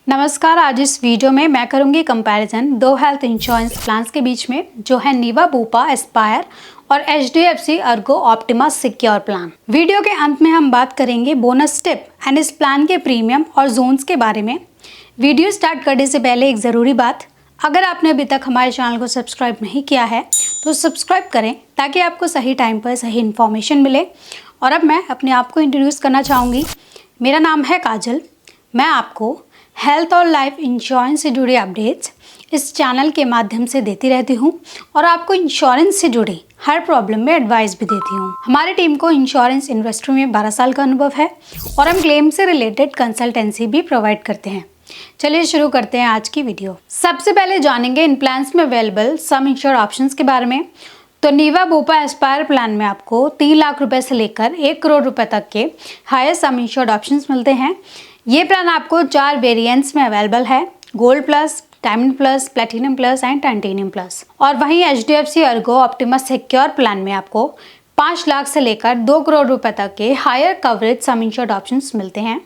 नमस्कार। आज इस वीडियो में मैं करूंगी कंपैरिजन दो हेल्थ इंश्योरेंस प्लान्स के बीच में, जो है नीवा बुपा एस्पायर और HDFC Ergo Optima Secure plan. Video के अंत में हम बात करेंगे बोनस टिप एंड इस प्लान के प्रीमियम और जोन्स के बारे में। वीडियो स्टार्ट करने से पहले एक ज़रूरी बात, अगर आपने अभी तक हमारे चैनल को सब्सक्राइब नहीं किया है तो सब्सक्राइब करें ताकि आपको सही टाइम पर सही इन्फॉर्मेशन मिले। और अब मैं अपने आप को इंट्रोड्यूस करना चाहूँगी। मेरा नाम है काजल। मैं आपको हेल्थ और लाइफ इंश्योरेंस से जुड़े अपडेट्स इस चैनल के माध्यम से देती रहती हूँ और आपको इंश्योरेंस से जुड़ी हर प्रॉब्लम में एडवाइस भी देती हूँ। हमारी टीम को इंश्योरेंस इंडस्ट्री में 12 साल का अनुभव है और हम क्लेम से रिलेटेड कंसल्टेंसी भी प्रोवाइड करते हैं। चलिए शुरू करते हैं आज की वीडियो। सबसे पहले जानेंगे इन प्लान्स में अवेलेबल सम इंश्योर ऑप्शंस के बारे में। तो नीवा बुपा एस्पायर प्लान में आपको 3 लाख रुपए से लेकर 1 करोड़ रुपए तक के हाईएस्ट सम इंश्योर्ड ऑप्शंस मिलते हैं। ये प्लान आपको 4 वेरिएंट्स में अवेलेबल है, gold plus, diamond plus, platinum plus and titanium plus. और वहीं HDFC Ergo Optima Secure plan में आपको 5 लाख से लेकर 2 करोड़ रुपए तक के higher coverage sum insured options मिलते हैं।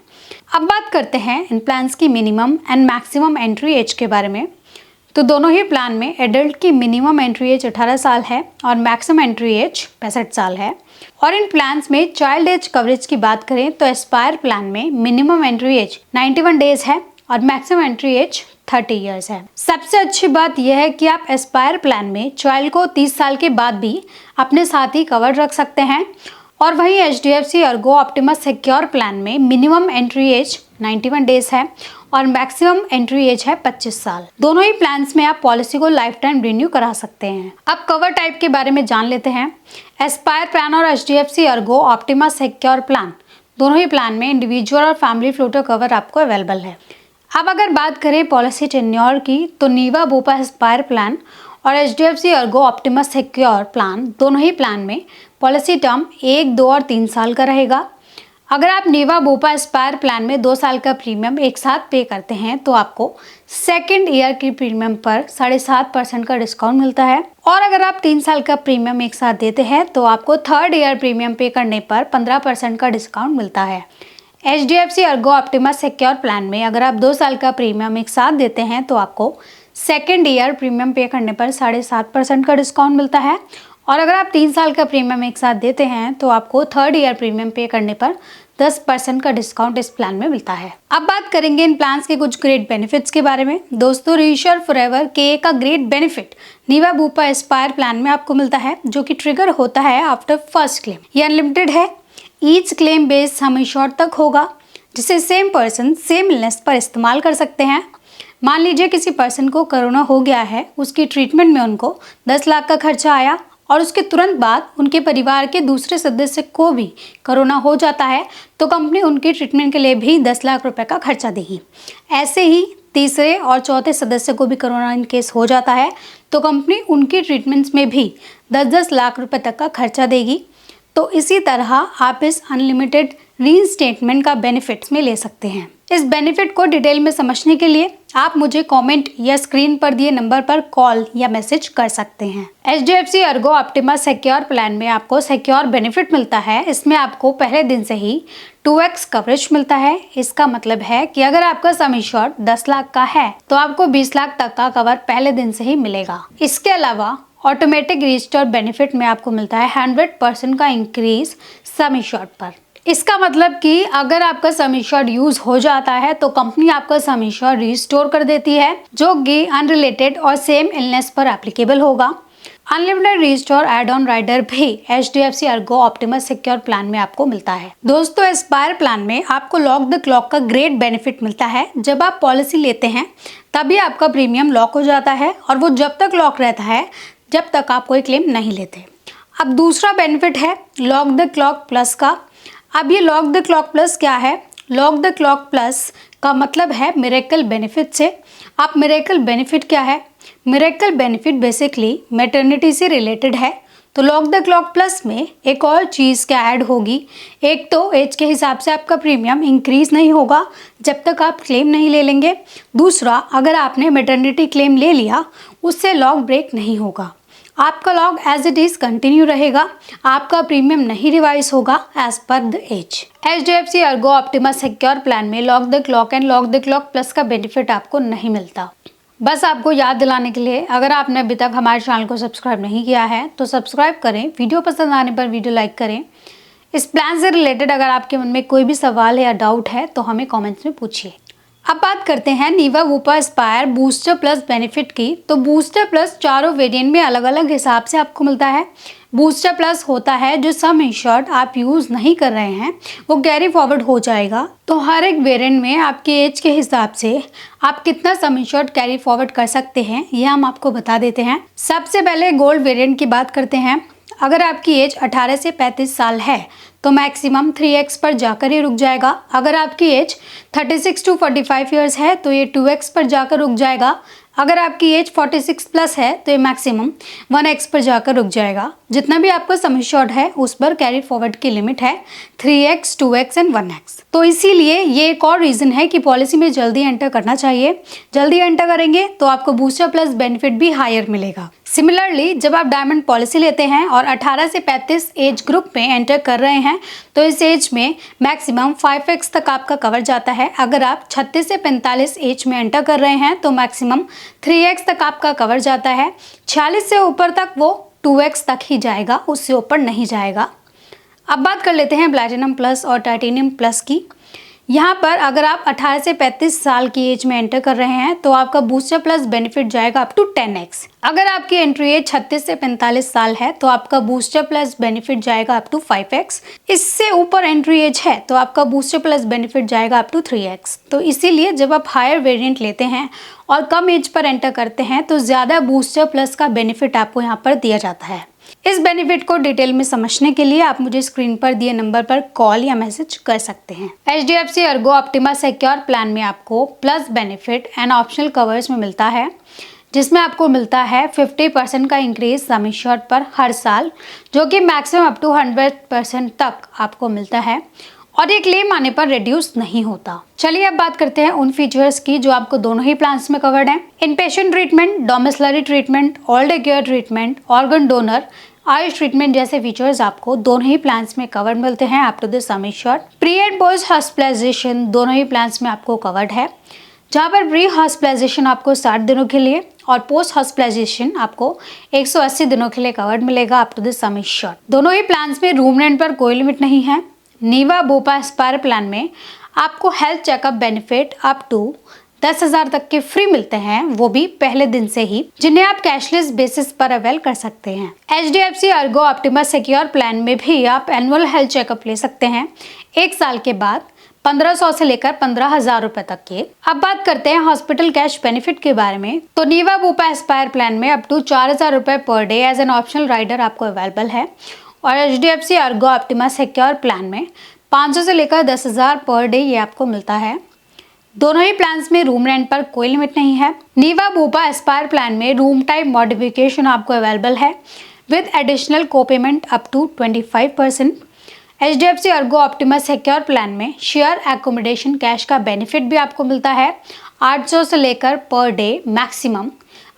अब बात करते हैं इन प्लान्स की minimum and maximum entry age के बारे में। तो दोनों ही प्लान में एडल्ट की मिनिमम एंट्री एज 18 साल है और मैक्सिमम एंट्री एज 65 साल है। और इन प्लान्स में चाइल्ड एज कवरेज की बात करें तो एस्पायर प्लान में मिनिमम एंट्री एज 91 डेज है और मैक्सिमम एंट्री एज 30 इयर्स है। सबसे अच्छी बात यह है कि आप एस्पायर प्लान में चाइल्ड को 30 साल के बाद भी अपने साथ ही कवर रख सकते हैं। और वहीं HDFC Ergo Optima Secure plan में मिनिमम एंट्री एज 91 डेज है और मैक्सिमम एंट्री एज है 25 साल। दोनों ही प्लान्स में आप पॉलिसी को लाइफ टाइम रिन्यू करा सकते हैं। अब कवर टाइप के बारे में जान लेते हैं। एस्पायर प्लान और HDFC Ergo Optima Secure plan, दोनों ही प्लान में इंडिविजुअल और फैमिली फ्लोटर कवर आपको अवेलेबल है। अब अगर बात करें पॉलिसी टेन्योर की, तो नीवा बुपा एस्पायर प्लान और HDFC Ergo Optima Secure plan, दोनों ही प्लान में पॉलिसी टर्म 1, 2 और 3 साल का रहेगा। अगर आप नीवा बुपा एस्पायर प्लान में 2 साल का प्रीमियम एक साथ पे करते हैं तो आपको सेकेंड ईयर की प्रीमियम पर 7.5% का डिस्काउंट मिलता है। और अगर आप 3 साल का प्रीमियम एक साथ देते हैं तो आपको थर्ड ईयर प्रीमियम पे करने पर 15% का डिस्काउंट मिलता है। HDFC Ergo Optima Secure plan में अगर आप 2 साल का प्रीमियम एक साथ देते हैं तो आपको सेकेंड ईयर प्रीमियम पे करने पर 7.5% का डिस्काउंट मिलता है। और अगर आप 3 साल का प्रीमियम एक साथ देते हैं तो आपको थर्ड ईयर प्रीमियम पे करने पर 10% का डिस्काउंट इस प्लान में मिलता है। अब बात करेंगे इन प्लान्स के कुछ ग्रेट बेनिफिट्स के बारे में। दोस्तों, रीश्योर फॉरएवर के का great benefit Niva Bupa aspire plan में आपको मिलता है, जो कि ट्रिगर होता है आफ्टर फर्स्ट क्लेम। ये अनलिमिटेड है। Each claim base sum insured तक होगा, जिसे सेम पर्सन सेम इलनेस पर इस्तेमाल कर सकते हैं। मान लीजिए किसी पर्सन को कोरोना हो गया है, उसकी ट्रीटमेंट में उनको 10 लाख का खर्चा आया और उसके तुरंत बाद उनके परिवार के दूसरे सदस्य को भी कोरोना हो जाता है तो कंपनी उनके ट्रीटमेंट के लिए भी 10 लाख रुपए का खर्चा देगी। ऐसे ही तीसरे और चौथे सदस्य को भी कोरोना इन केस हो जाता है तो कंपनी उनकी ट्रीटमेंट्स में भी 10-10 लाख रुपए तक का खर्चा देगी। तो इसी तरह आप इस अनलिमिटेड रीइंस्टेटमेंट का बेनिफिट्स में ले सकते हैं। इस बेनिफिट को डिटेल में समझने के लिए आप मुझे कमेंट या स्क्रीन पर दिए नंबर पर कॉल या मैसेज कर सकते हैं। HDFC Ergo Optima Secure plan में आपको सिक्योर बेनिफिट मिलता है। इसमें आपको पहले दिन से ही 2x कवरेज मिलता है। इसका मतलब है कि अगर आपका सम इंश्योर्ड 10 लाख का है तो आपको 20 लाख तक का कवर पहले दिन से ही मिलेगा। इसके अलावा ऑटोमेटिक रिस्टोर बेनिफिट में आपको मिलता है 100% का इंक्रीज सम इंश्योर्ड पर। इसका मतलब कि अगर आपका सम इंश्योर्ड यूज हो जाता है तो कंपनी आपका सम इंश्योर्ड रिस्टोर कर देती है, जो कि अनरिलेटेड और सेम इलनेस पर एप्लीकेबल होगा। Unlimited restore add on rider भी HDFC Ergo Optima Secure plan में आपको मिलता है। दोस्तों, एस्पायर प्लान में आपको लॉक द क्लॉक का ग्रेट बेनिफिट मिलता है। जब आप पॉलिसी लेते हैं तभी आपका प्रीमियम लॉक हो जाता है और वो जब तक लॉक रहता है जब तक आप कोई क्लेम नहीं लेते। अब दूसरा बेनिफिट है लॉक द क्लॉक प्लस का। अब ये लॉक द क्लॉक प्लस क्या है? लॉक द क्लॉक प्लस का मतलब है मिरेकल बेनिफिट से। आप मिरेकल बेनिफिट क्या है? मिरेकल बेनिफिट बेसिकली मैटरनिटी से रिलेटेड है। तो लॉक द क्लॉक प्लस में एक और चीज़ क्या ऐड होगी। एक तो एज के हिसाब से आपका प्रीमियम इंक्रीज नहीं होगा जब तक आप क्लेम नहीं ले लेंगे। दूसरा, अगर आपने मैटरनिटी क्लेम ले लिया उससे लॉक ब्रेक नहीं होगा। आपका long as it is continue रहेगा, आपका प्रीमियम नहीं रिवाइज होगा as per the age. HDFC Ergo Optima Secure plan में lock the clock and lock the clock plus का बेनिफिट आपको नहीं मिलता। बस आपको याद दिलाने के लिए, अगर आपने अभी तक हमारे चैनल को सब्सक्राइब नहीं किया है तो सब्सक्राइब करें, वीडियो पसंद आने पर वीडियो लाइक करें। इस प्लान से रिलेटेड अगर आपके मन में कोई भी सवाल या डाउट है तो हमें कमेंट्स में पूछिए। अब बात करते हैं नीवा Bupa Aspire booster plus benefit की। तो बूस्टर प्लस चारों वेरिएंट में अलग अलग हिसाब से आपको मिलता है। बूस्टर प्लस होता है जो सम इंश्योर्ड आप यूज़ नहीं कर रहे हैं वो कैरी फॉरवर्ड हो जाएगा। तो हर एक वेरिएंट में आपकी एज के हिसाब से आप कितना सम इंश्योर्ड कैरी फॉरवर्ड कर सकते हैं ये हम आपको बता देते हैं। सबसे पहले गोल्ड वेरिएंट की बात करते हैं। अगर आपकी एज 18 से 35 साल है तो मैक्सिमम 3x पर जाकर ही रुक जाएगा। अगर आपकी एज 36 टू 45 ईयर्स है तो ये 2x पर जाकर रुक जाएगा। अगर आपकी एज 46 प्लस है तो ये मैक्सिमम 1x पर जाकर रुक जाएगा। जितना भी आपका सम इंश्योर्ड है उस पर कैरी फॉरवर्ड की लिमिट है 3x, 2x एंड 1x। तो इसीलिए ये एक और रीज़न है कि पॉलिसी में जल्दी एंटर करना चाहिए। जल्दी एंटर करेंगे तो आपको बूस्टर प्लस बेनिफिट भी हायर मिलेगा। सिमिलरली जब आप डायमंड पॉलिसी लेते हैं और 18 से 35 एज ग्रुप में एंटर कर रहे हैं तो इस एज में मैक्सिमम 5x तक आपका कवर जाता है। अगर आप 36 से 45 एज में एंटर कर रहे हैं तो मैक्सिमम 3x तक आपका कवर जाता है। 46 से ऊपर तक वो 2x तक ही जाएगा, उससे ऊपर नहीं जाएगा। अब बात कर लेते हैं प्लैटिनम प्लस और टाइटेनियम प्लस की। यहाँ पर अगर आप 18 से 35 साल की एज में एंटर कर रहे हैं तो आपका बूस्टर प्लस बेनिफिट जाएगा अप टू 10x। अगर आपकी एंट्री एज 36 से 45 साल है तो आपका बूस्टर प्लस बेनिफिट जाएगा अप टू 5x। इससे ऊपर एंट्री एज है तो आपका बूस्टर प्लस बेनिफिट जाएगा अप टू 3x। तो इसीलिए जब आप हायर वेरिएंट लेते हैं और कम एज पर एंटर करते हैं तो ज़्यादा बूस्टर प्लस का बेनिफिट आपको यहाँ पर दिया जाता है। इस बेनिफिट को डिटेल में समझने के लिए आप मुझे स्क्रीन पर दिए नंबर पर कॉल या मैसेज कर सकते हैं। HDFC Ergo Optima Secure plan में आपको plus benefit and optional covers में मिलता है, जिसमें आपको मिलता है 50% का इंक्रीज सम इंश्योर्ड पर हर साल, जो कि मैक्सिमम अप टू 100% तक आपको मिलता है और ये क्लेम आने पर रिड्यूस नहीं होता। चलिए अब बात करते हैं उन फीचर्स की जो आपको दोनों ही प्लान्स में कवर्ड हैं। Inpatient treatment, domiciliary treatment, old age care treatment, organ donor, AYUSH treatment जैसे फीचर्स आपको दोनों ही प्लान्स में कवर्ड मिलते हैं up to the sum insured. Pre and post hospitalisation दोनों ही प्लान्स में आपको कवर्ड है, जहाँ पर प्री हॉस्पिटलाइजेशन आपको 60 दिनों के लिए और पोस्ट हॉस्पिटलाइजेशन आपको 180 दिनों के लिए कवर्ड मिलेगा up to the sum insured. दोनों ही प्लान्स में रूम रेंट पर कोई लिमिट नहीं है। नीवा वूपा एस्पायर प्लान में आपको health checkup benefit up to 10,000 तक के फ्री मिलते हैं, वो भी पहले दिन से ही, जिन्हें आप कैशलेस बेसिस पर अवेल कर सकते हैं। HDFC Ergo Optima Secure plan में भी आप एनुअल हेल्थ चेकअप ले सकते हैं 1 साल के बाद 1500 से लेकर 15,000 रुपए तक के। अब बात करते हैं हॉस्पिटल कैश बेनिफिट के बारे में। तो नीवा वूपा एस्पायर प्लान में अप टू 4,000 रुपए per day as an optional rider आपको अवेलेबल है और HDFC Ergo Optima Secure plan में 500 से लेकर 10,000 पर डे ये आपको मिलता है। दोनों ही प्लान्स में रूम रेंट पर कोई लिमिट नहीं है। नीवा वूपा एस्पायर प्लान में रूम टाइप मॉडिफिकेशन आपको अवेलेबल है with additional co payment up to 25%। HDFC Ergo Optima Secure plan में शेयर एकोमोडेशन कैश का बेनिफिट भी आपको मिलता है 800 से लेकर पर डे मैक्सिमम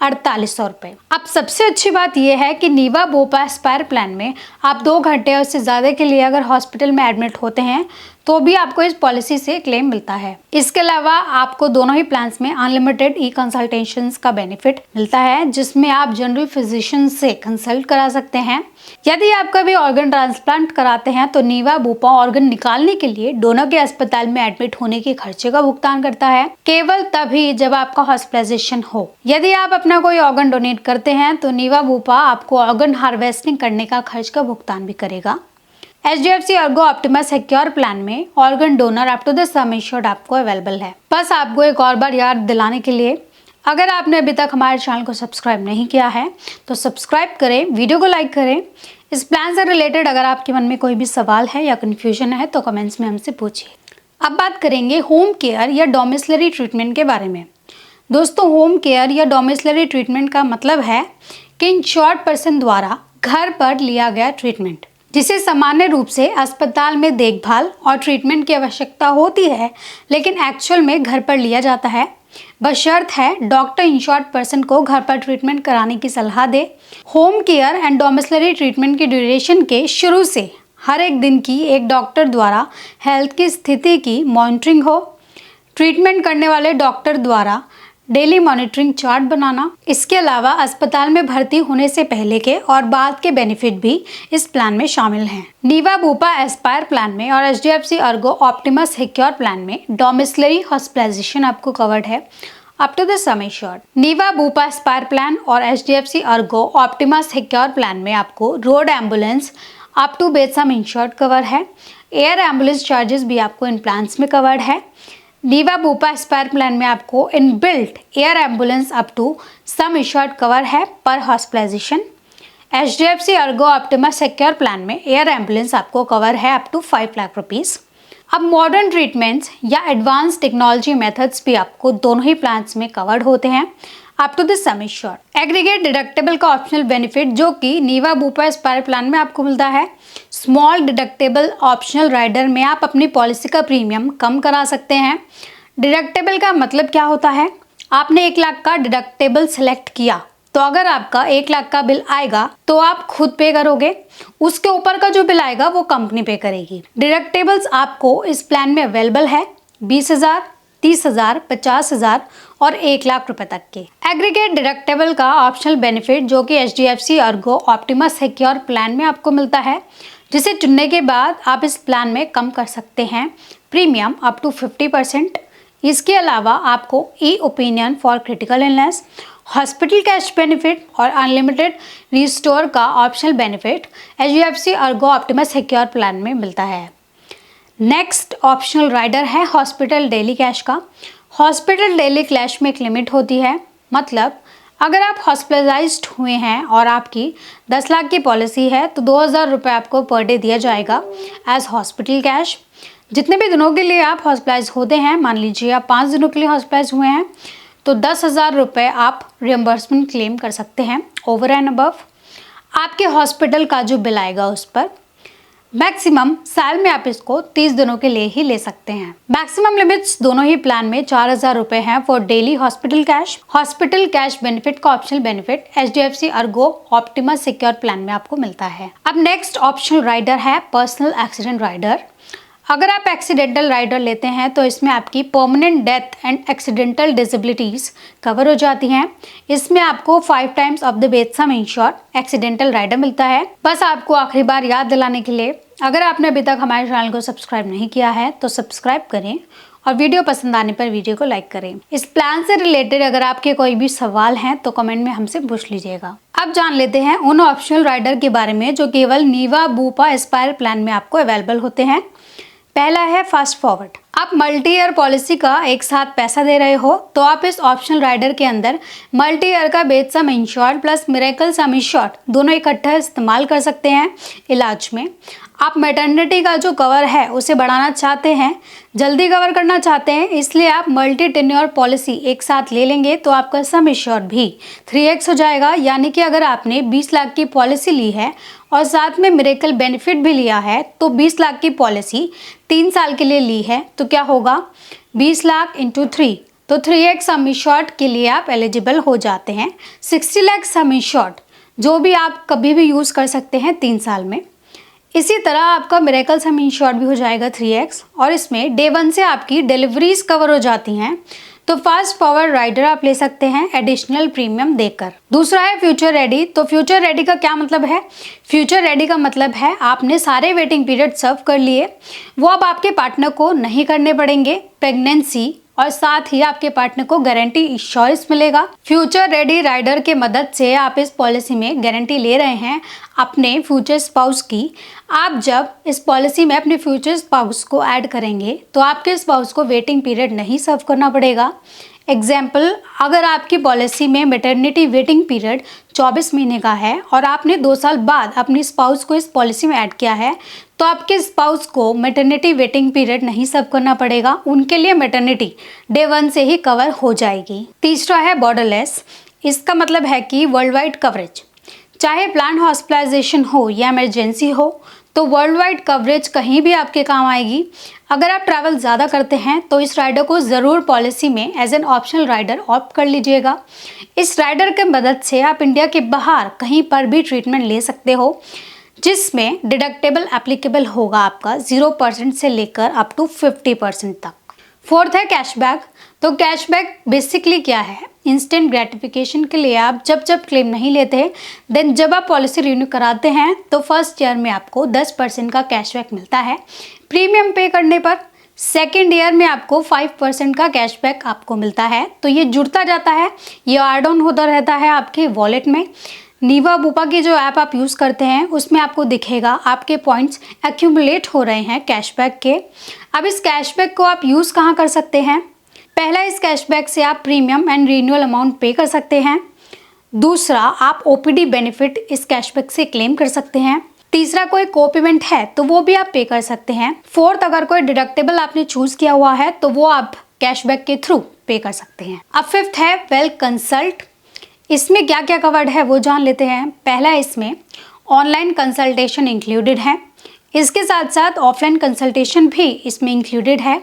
4800 रुपये। अब सबसे अच्छी बात यह है कि नीवा वूपा एस्पायर प्लान में आप 2 घंटे और उससे ज़्यादा के लिए अगर हॉस्पिटल में एडमिट होते हैं तो भी आपको इस पॉलिसी से क्लेम मिलता है। इसके अलावा आपको दोनों ही प्लान्स में अनलिमिटेड ई कंसल्टेशंस का बेनिफिट मिलता है, जिसमें आप जनरल फिजिशियन से कंसल्ट करा सकते हैं। यदि आप कभी ऑर्गन ट्रांसप्लांट कराते हैं तो नीवा वूपा ऑर्गन निकालने के लिए डोनर के अस्पताल में एडमिट होने के खर्चे का भुगतान करता है, केवल तभी जब आपका हॉस्पिटलाइजेशन हो। यदि आप अपना कोई ऑर्गन डोनेट करते हैं तो नीवा वूपा आपको ऑर्गन हार्वेस्टिंग करने का खर्च का भुगतान भी करेगा। HDFC Ergo Optima Secure plan में organ donor up to the sum insured आपको अवेलेबल है। बस आपको एक और बार याद दिलाने के लिए, अगर आपने अभी तक हमारे चैनल को सब्सक्राइब नहीं किया है तो सब्सक्राइब करें, वीडियो को लाइक करें। इस प्लान से रिलेटेड अगर आपके मन में कोई भी सवाल है या कन्फ्यूजन है तो कमेंट्स में हमसे पूछिए। अब बात करेंगे होम केयर या डोमिसिलरी ट्रीटमेंट के बारे में। दोस्तों, होम केयर या डोमिसिलरी ट्रीटमेंट का मतलब है कि इंश्योर्ड पर्सन द्वारा घर पर लिया गया ट्रीटमेंट, जिसे सामान्य रूप से अस्पताल में देखभाल और ट्रीटमेंट की आवश्यकता होती है, लेकिन एक्चुअल में घर पर लिया जाता है। बशर्त है डॉक्टर इंश्योर्ड पर्सन को घर पर ट्रीटमेंट कराने की सलाह दे। Home care and domiciliary treatment की ड्यूरेशन के शुरू से हर एक दिन की एक डॉक्टर द्वारा हेल्थ की स्थिति की मॉनिटरिंग हो। ट्रीटमेंट करने वाले डॉक्टर द्वारा डेली मॉनिटरिंग चार्ट बनाना। इसके अलावा अस्पताल में भर्ती होने से पहले के और बाद के बेनिफिट भी इस प्लान में शामिल हैं। नीवा बुपा एस्पायर प्लान में और HDFC Ergo Optima Secure plan में डोमिसिलरी हॉस्पिटलाइजेशन आपको कवर्ड है up to the sum assured. Niva Bupa aspire plan और HDFC Ergo Optima Secure plan में आपको road ambulance up to base sum insured cover है। एयर एम्बुलेंस चार्जेस भी आपको इन plans में कवर्ड है। नीवा बुपा एस्पायर प्लान में आपको inbuilt air ambulance up to sum insured cover है per hospitalization. HDFC Ergo Optima Secure plan में एयर एम्बुलेंस आपको कवर है अप टू 5 लाख रुपीज़। अब मॉडर्न ट्रीटमेंट्स या एडवांस टेक्नोलॉजी मेथड्स भी आपको दोनों ही प्लान्स में कवर्ड होते हैं up to the sum assured. Aggregate deductible का ऑप्शनल बेनिफिट जो कि नीवा बुपा एस्पायर प्लान में आपको मिलता है। स्मॉल डिडक्टेबल ऑप्शनल राइडर में आप अपनी पॉलिसी का प्रीमियम कम करा सकते हैं। डिडक्टेबल का मतलब क्या होता है? आपने 1 लाख का डिडक्टेबल सेलेक्ट किया तो अगर आपका 1 लाख का बिल आएगा तो आप खुद पे करोगे, उसके ऊपर का जो बिल आएगा वो कंपनी पे करेगी। डिडक्टेबल्स आपको इस प्लान में अवेलेबल है 20,000, 30,000, 50,000 और 1 लाख रुपए तक के। एग्रीगेट डिडक्टेबल का ऑप्शनल बेनिफिट जो कि HDFC Ergo Optima Secure plan में आपको मिलता है, जिसे चुनने के बाद आप इस प्लान में कम कर सकते हैं प्रीमियम अप टू 50%। इसके अलावा आपको e opinion for critical illness, hospital cash benefit और अनलिमिटेड रिस्टोर का optional benefit HDFC Ergo Optima Secure plan में मिलता है। नेक्स्ट ऑप्शनल राइडर है हॉस्पिटल डेली कैश का। हॉस्पिटल डेली कैश में एक लिमिट होती है, मतलब अगर आप हॉस्पिटलाइज्ड हुए हैं और आपकी 10 लाख की पॉलिसी है तो 2,000 रुपये आपको पर डे दिया जाएगा एज हॉस्पिटल कैश। जितने भी दिनों के लिए आप हॉस्पिटलाइज होते हैं, मान लीजिए आप 5 दिनों के लिए हॉस्पिटलाइज हुए हैं तो 10,000 रुपये आप रियम्बर्समेंट क्लेम कर सकते हैं ओवर एंड अबव आपके हॉस्पिटल का जो बिल आएगा उस पर। मैक्सिमम साल में आप इसको 30 दिनों के लिए ही ले सकते हैं। मैक्सिमम लिमिट्स दोनों ही प्लान में 4,000 रुपये हैं for daily hospital cash. Hospital cash benefit का optional benefit HDFC Ergo Optima Secure plan में आपको मिलता है। अब नेक्स्ट ऑप्शनल राइडर है पर्सनल एक्सीडेंट राइडर। अगर आप एक्सीडेंटल राइडर लेते हैं तो इसमें आपकी permanent death and accidental disabilities cover हो जाती हैं। इसमें आपको 5 times of the base sum insured accidental rider मिलता है। बस आपको आखिरी बार याद दिलाने के लिए, अगर आपने अभी तक हमारे चैनल को सब्सक्राइब नहीं किया है तो सब्सक्राइब करें और वीडियो पसंद आने पर वीडियो को लाइक करें। इस प्लान से रिलेटेड अगर आपके कोई भी सवाल हैं तो कमेंट में हमसे पूछ लीजिएगा। अब जान लेते हैं उन ऑप्शनल राइडर के बारे में जो केवल नीवा बुपा एस्पायर प्लान में आपको अवेलेबल होते हैं। पहला है फास्ट फॉरवर्ड। आप मल्टी ईयर पॉलिसी का एक साथ पैसा दे रहे हो तो आप इस ऑप्शनल राइडर के अंदर मल्टी ईयर का base sum insured plus miracle सम इंश्योर्ड दोनों इकट्ठा इस्तेमाल कर सकते हैं इलाज में। आप मैटरनिटी का जो कवर है उसे बढ़ाना चाहते हैं, जल्दी कवर करना चाहते हैं, इसलिए आप मल्टी टेन्योर पॉलिसी एक साथ ले लेंगे तो आपका सम इंश्योर्ड भी 3x हो जाएगा। यानी कि अगर आपने 20 लाख की पॉलिसी ली है और साथ में मिरेकल बेनिफिट भी लिया है तो 20 लाख की पॉलिसी 3 साल के लिए ली है तो क्या होगा 20 लाख इंटू 3 तो 3x सम इंश्योर्ड के लिए आप एलिजिबल हो जाते हैं। 60 लाख सम इंश्योर्ड जो भी आप कभी भी यूज़ कर सकते हैं 3 साल में। इसी तरह आपका मिरेकल सम इंश्योर्ड भी हो जाएगा 3x और इसमें डे 1 से आपकी डिलीवरीज कवर हो जाती हैं तो फास्ट फॉरवर्ड राइडर आप ले सकते हैं एडिशनल प्रीमियम देकर। दूसरा है फ्यूचर रेडी। तो फ्यूचर रेडी का क्या मतलब है? फ्यूचर रेडी का मतलब है आपने सारे वेटिंग पीरियड सर्व कर लिए, वो अब आपके पार्टनर को नहीं करने पड़ेंगे। प्रेगनेंसी और साथ ही आपके पार्टनर को गारंटी इंश्योरेंस मिलेगा। फ्यूचर रेडी राइडर के मदद से आप इस पॉलिसी में गारंटी ले रहे हैं अपने फ्यूचर स्पाउस की। आप जब इस पॉलिसी में अपने फ्यूचर स्पाउस को ऐड करेंगे तो आपके स्पाउस को वेटिंग पीरियड नहीं सर्व करना पड़ेगा। एग्जाम्पल, अगर आपकी पॉलिसी में मैटरनिटी वेटिंग पीरियड 24 महीने का है और आपने 2 साल बाद अपनी स्पाउस को इस पॉलिसी में ऐड किया है तो आपके स्पाउस को मैटरनिटी वेटिंग पीरियड नहीं सर्व करना पड़ेगा। उनके लिए मैटरनिटी डे 1 से ही कवर हो जाएगी। तीसरा है बॉर्डरलेस। इसका मतलब है कि वर्ल्ड वाइड कवरेज, चाहे प्लान हॉस्पिटलाइजेशन हो या इमरजेंसी हो तो वर्ल्ड वाइड कवरेज कहीं भी आपके काम आएगी। अगर आप ट्रैवल ज़्यादा करते हैं तो इस राइडर को ज़रूर पॉलिसी में as an optional rider opt कर लीजिएगा। इस राइडर के मदद से आप इंडिया के बाहर कहीं पर भी ट्रीटमेंट ले सकते हो, जिसमें डिडक्टेबल एप्लीकेबल होगा आपका 0% से लेकर अप टू 50% तक। फोर्थ है कैशबैक। तो कैशबैक बेसिकली क्या है? इंस्टेंट ग्रेटिफिकेशन के लिए आप जब जब क्लेम नहीं लेते हैं, देन जब आप पॉलिसी रिन्यू कराते हैं तो फर्स्ट ईयर में आपको 10% का कैशबैक मिलता है प्रीमियम पे करने पर। सेकेंड ईयर में आपको 5% का कैशबैक आपको मिलता है। तो ये जुड़ता जाता है, ये ऐड ऑन होता रहता है आपके वॉलेट में। नीवा बूपा की जो ऐप आप यूज़ करते हैं उसमें आपको दिखेगा आपके पॉइंट्स एक्यूमुलेट हो रहे हैं कैशबैक के। अब इस कैशबैक को आप यूज़ कहाँ कर सकते हैं? पहला, इस कैशबैक से आप प्रीमियम एंड रिन्यूअल अमाउंट पे कर सकते हैं। दूसरा, आप ओपीडी बेनिफिट इस कैशबैक से क्लेम कर सकते हैं। तीसरा, कोई को पेमेंट है तो वो भी आप पे कर सकते हैं। फोर्थ, अगर कोई डिडक्टेबल आपने चूज किया हुआ है तो वो आप कैशबैक के थ्रू पे कर सकते हैं। अब फिफ्थ है वेल कंसल्ट। इसमें क्या क्या कवर्ड है वो जान लेते हैं। पहला, इसमें ऑनलाइन कंसल्टेशन इंक्लूडेड है। इसके साथ साथ ऑफलाइन कंसल्टेशन भी इसमें इंक्लूडेड है।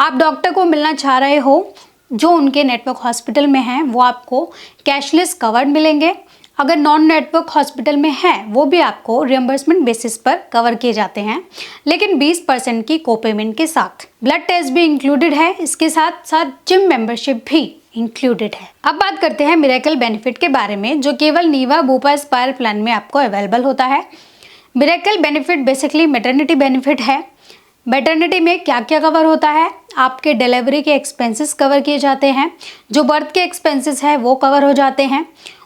आप डॉक्टर को मिलना चाह रहे हो जो उनके नेटवर्क हॉस्पिटल में हैं, वो आपको कैशलेस कवर्ड मिलेंगे। अगर नॉन नेटवर्क हॉस्पिटल में है वो भी आपको रियम्बर्समेंट बेसिस पर कवर किए जाते हैं, लेकिन 20% की को पेमेंट के साथ। ब्लड टेस्ट भी इंक्लूडेड है, इसके साथ साथ जिम मेंबरशिप भी इंक्लूडेड है। अब बात करते हैं मिरेकल बेनिफिट के बारे में, जो केवल नीवा बूपा एस्पायर प्लान में आपको अवेलेबल होता है। Miracle benefit basically maternity benefit है। मैटरनिटी में क्या क्या कवर होता है? आपके डिलीवरी के एक्सपेंसेस कवर किए जाते हैं, जो बर्थ के एक्सपेंसेस है वो कवर हो जाते हैं।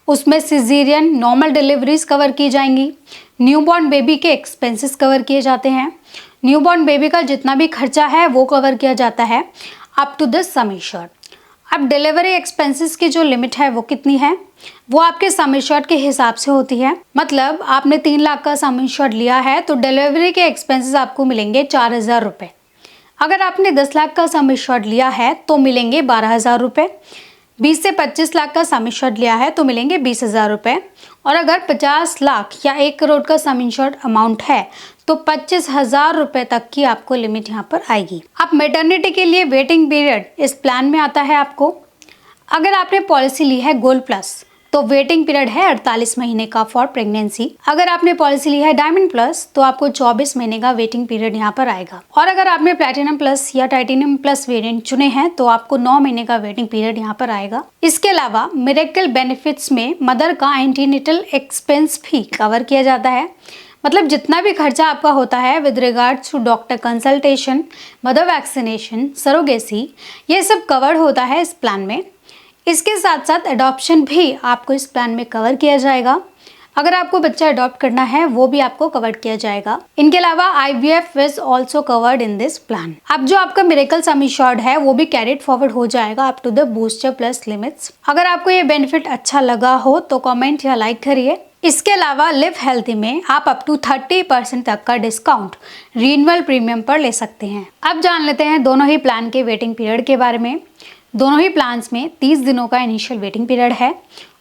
उसमें सिजेरियन, नॉर्मल डिलीवरीज कवर की जाएंगी। न्यूबॉर्न बेबी के एक्सपेंसेस कवर किए जाते हैं। न्यूबॉर्न बेबी का जितना भी खर्चा है वो कवर किया जाता है up to the sum assured. अब डिलीवरी एक्सपेंसेस की जो लिमिट है वो कितनी है? वो आपके सम एश्योर्ड के हिसाब से होती है। मतलब आपने 3 लाख का सम एश्योर्ड लिया है तो डिलीवरी के एक्सपेंसेस आपको मिलेंगे 4,000 रुपये। अगर आपने 10 लाख का सम एश्योर्ड लिया है तो मिलेंगे 12,000 रुपये। 20 से 25 लाख का सम इंश्योर्ड लिया है तो मिलेंगे 20,000 रुपये। और अगर 50 लाख या 1 करोड़ का सम इंश्योर्ड अमाउंट है तो 25,000 रुपये तक की आपको लिमिट यहाँ पर आएगी। अब मैटरनिटी के लिए वेटिंग पीरियड इस प्लान में आता है आपको। अगर आपने पॉलिसी ली है गोल्ड प्लस तो वेटिंग पीरियड है 48 महीने का फॉर प्रेगनेंसी। अगर आपने पॉलिसी ली है डायमंड प्लस तो आपको 24 महीने का वेटिंग पीरियड यहाँ पर आएगा। और अगर आपने प्लैटिनम प्लस या टाइटेनियम प्लस वेरिएंट चुने हैं तो आपको 9 महीने का वेटिंग पीरियड यहाँ पर आएगा। इसके अलावा मिरेकल बेनिफिट्स में मदर का एंटीनेटल एक्सपेंस भी कवर किया जाता है। मतलब जितना भी खर्चा आपका होता है with regards to doctor consultation, mother vaccination, surrogacy, ये सब कवर होता है इस प्लान में। इसके साथ साथ अडॉप्शन भी आपको इस प्लान में कवर किया जाएगा। अगर आपको बच्चा अडॉप्ट करना है वो भी आपको कवर किया जाएगा। इनके अलावा IVF is also covered in this plan. अब जो आपका मिरेकल सम इंश्योर्ड है वो भी कैरिड फॉरवर्ड हो जाएगा up to the booster plus limits. अगर आपको ये बेनिफिट अच्छा लगा हो तो कमेंट या लाइक करिए। इसके अलावा लिव हेल्थी में आप अप टू 30% तक का डिस्काउंट रिन्यूअल प्रीमियम पर ले सकते हैं। अब जान लेते हैं दोनों ही प्लान के वेटिंग पीरियड के बारे में। दोनों ही प्लान्स में 30 दिनों का इनिशियल वेटिंग पीरियड है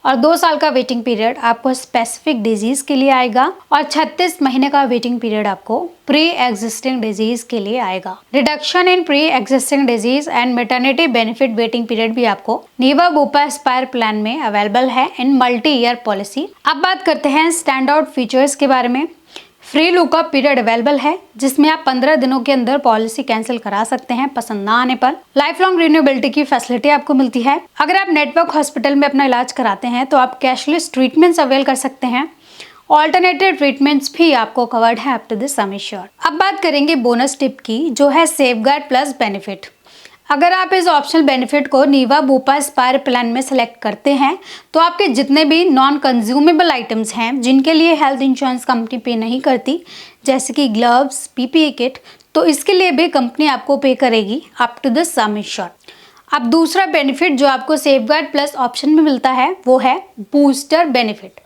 और 2 साल का वेटिंग पीरियड आपको स्पेसिफिक डिजीज के लिए आएगा और 36 महीने का वेटिंग पीरियड आपको प्री एग्जिस्टिंग डिजीज के लिए आएगा। Reduction in pre existing disease and maternity benefit waiting period भी आपको नीवा बूपा एस्पायर प्लान में अवेलेबल है इन मल्टी ईयर पॉलिसी। अब बात करते हैं स्टैंड आउट फीचर्स के बारे में। फ्री लुकअप पीरियड अवेलेबल है जिसमें आप 15 दिनों के अंदर पॉलिसी कैंसिल करा सकते हैं पसंद ना आने पर। लाइफ लॉन्ग रिन्यूएबिलिटी की फैसिलिटी आपको मिलती है। अगर आप नेटवर्क हॉस्पिटल में अपना इलाज कराते हैं तो आप कैशलेस ट्रीटमेंट्स अवेल कर सकते हैं। ऑल्टरनेटिव ट्रीटमेंट्स भी आपको कवर्ड है up to the sum assured. अब बात करेंगे बोनस टिप की, जो है सेफगार्ड प्लस बेनिफिट। अगर आप इस ऑप्शनल बेनिफिट को नीवा बूपा एस्पायर प्लान में सेलेक्ट करते हैं तो आपके जितने भी नॉन कंज्यूमेबल आइटम्स हैं जिनके लिए हेल्थ इंश्योरेंस कंपनी पे नहीं करती, जैसे कि ग्लव्स, PPE किट, तो इसके लिए भी कंपनी आपको पे करेगी up to the sum assured. अब दूसरा बेनिफिट जो आपको सेफगार्ड प्लस ऑप्शन में मिलता है वो है बूस्टर बेनिफिट,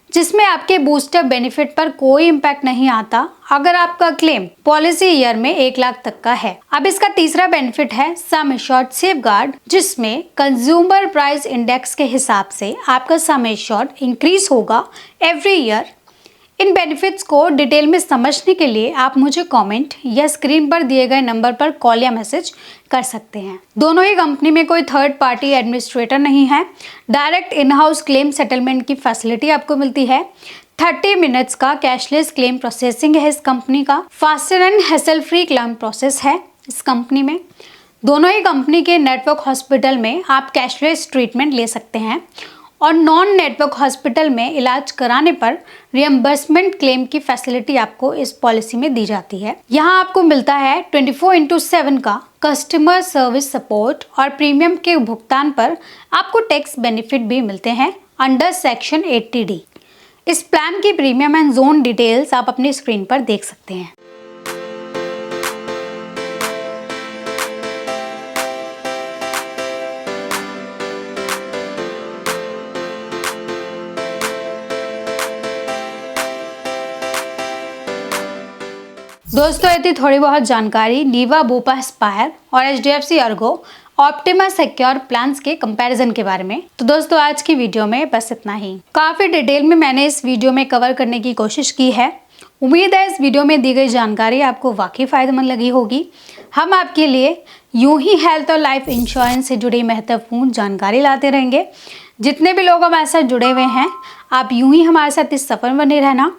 जिसमें आपके बूस्टर बेनिफिट पर कोई इम्पैक्ट नहीं आता अगर आपका क्लेम पॉलिसी ईयर में 1 लाख तक का है। अब इसका तीसरा बेनिफिट है सम एश्योर्ड सेफगार्ड, जिसमें कंज्यूमर प्राइस इंडेक्स के हिसाब से आपका सम एश्योर्ड इंक्रीज होगा एवरी ईयर। इन बेनिफिट्स को डिटेल में समझने के लिए आप मुझे कमेंट या स्क्रीन पर दिए गए नंबर पर कॉल या मैसेज कर सकते हैं। दोनों ही कंपनी में कोई थर्ड पार्टी एडमिनिस्ट्रेटर नहीं है। Direct in house claim settlement की फैसिलिटी आपको मिलती है। 30 मिनट्स का कैशलेस क्लेम प्रोसेसिंग है इस कंपनी का। Faster and hassle free claim process है इस कंपनी में। दोनों ही कंपनी के नेटवर्क हॉस्पिटल में आप कैशलेस ट्रीटमेंट ले सकते हैं और नॉन नेटवर्क हॉस्पिटल में इलाज कराने पर रियम्बर्समेंट क्लेम की फैसिलिटी आपको इस पॉलिसी में दी जाती है। यहाँ आपको मिलता है 24/7 का कस्टमर सर्विस सपोर्ट और प्रीमियम के भुगतान पर आपको टैक्स बेनिफिट भी मिलते हैं अंडर सेक्शन 80D। इस प्लान की प्रीमियम एंड जोन डिटेल्स आप अपनी स्क्रीन पर देख सकते हैं। दोस्तों, ये थी थोड़ी बहुत जानकारी नीवा बुपा एस्पायर और HDFC Ergo Optima secure plans के कंपैरिजन के बारे में। तो दोस्तों, आज की वीडियो में बस इतना ही। काफी डिटेल में मैंने इस वीडियो में कवर करने की कोशिश की है। उम्मीद है इस वीडियो में दी गई जानकारी आपको वाकई फायदेमंद लगी होगी। हम आपके लिए यूं ही हेल्थ और लाइफ इंश्योरेंस से जुड़ी महत्वपूर्ण जानकारी लाते रहेंगे। जितने भी लोग हमारे साथ जुड़े हुए हैं, आप यूं ही हमारे साथ इस सफर में बने रहना।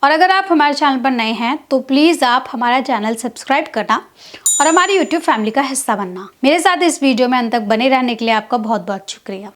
और अगर आप हमारे चैनल पर नए हैं तो प्लीज़ आप हमारा चैनल सब्सक्राइब करना और हमारी YouTube फैमिली का हिस्सा बनना। मेरे साथ इस वीडियो में अंत तक बने रहने के लिए आपका बहुत बहुत शुक्रिया।